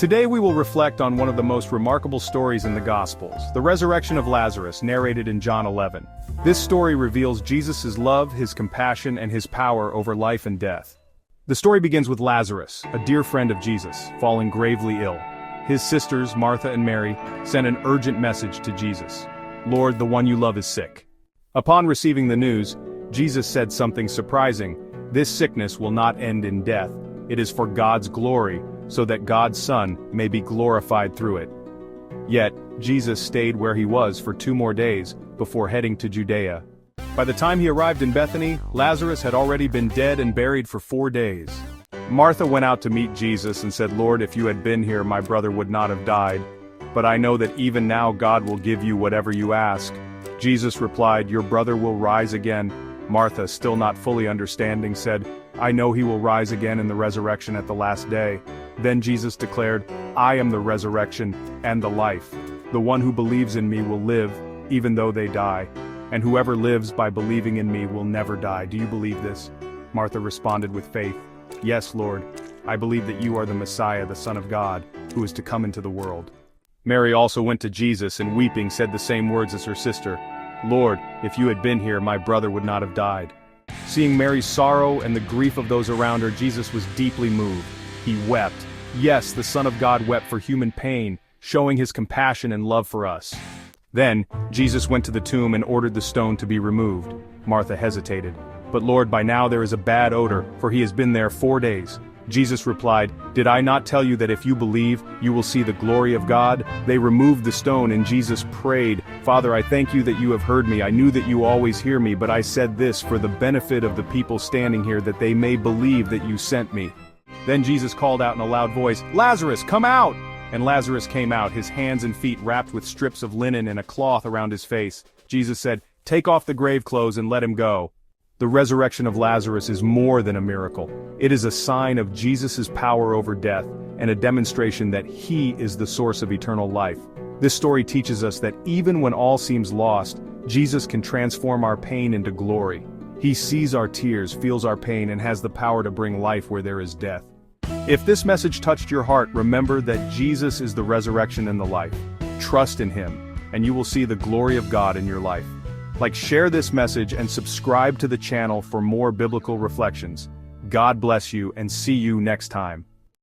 Today we will reflect on one of the most remarkable stories in the Gospels, the resurrection of Lazarus, narrated in John 11. This story reveals Jesus' love, his compassion, and his power over life and death. The story begins with Lazarus, a dear friend of Jesus, falling gravely ill. His sisters, Martha and Mary, sent an urgent message to Jesus. "Lord, the one you love is sick." Upon receiving the news, Jesus said something surprising. "This sickness will not end in death. It is for God's glory, so that God's Son may be glorified through it." Yet, Jesus stayed where he was for 2 more days, before heading to Judea. By the time he arrived in Bethany, Lazarus had already been dead and buried for 4 days. Martha went out to meet Jesus and said, "Lord, if you had been here, my brother would not have died. But I know that even now God will give you whatever you ask." Jesus replied, "Your brother will rise again." Martha, still not fully understanding, said, "I know he will rise again in the resurrection at the last day." Then Jesus declared, "I am the resurrection and the life. The one who believes in me will live, even though they die. And whoever lives by believing in me will never die. Do you believe this?" Martha responded with faith, "Yes, Lord. I believe that you are the Messiah, the Son of God, who is to come into the world." Mary also went to Jesus and weeping said the same words as her sister, "Lord, if you had been here, my brother would not have died." Seeing Mary's sorrow and the grief of those around her, Jesus was deeply moved. He wept. Yes, the Son of God wept for human pain, showing his compassion and love for us. Then, Jesus went to the tomb and ordered the stone to be removed. Martha hesitated. "But Lord, by now there is a bad odor, for he has been there 4 days." Jesus replied, "Did I not tell you that if you believe, you will see the glory of God?" They removed the stone and Jesus prayed, "Father, I thank you that you have heard me. I knew that you always hear me, but I said this for the benefit of the people standing here, that they may believe that you sent me." Then Jesus called out in a loud voice, "Lazarus, come out!" And Lazarus came out, his hands and feet wrapped with strips of linen and a cloth around his face. Jesus said, "Take off the grave clothes and let him go." The resurrection of Lazarus is more than a miracle. It is a sign of Jesus' power over death, and a demonstration that he is the source of eternal life. This story teaches us that even when all seems lost, Jesus can transform our pain into glory. He sees our tears, feels our pain, and has the power to bring life where there is death. If this message touched your heart, remember that Jesus is the resurrection and the life. Trust in him, and you will see the glory of God in your life. Share this message and subscribe to the channel for more biblical reflections. God bless you and see you next time.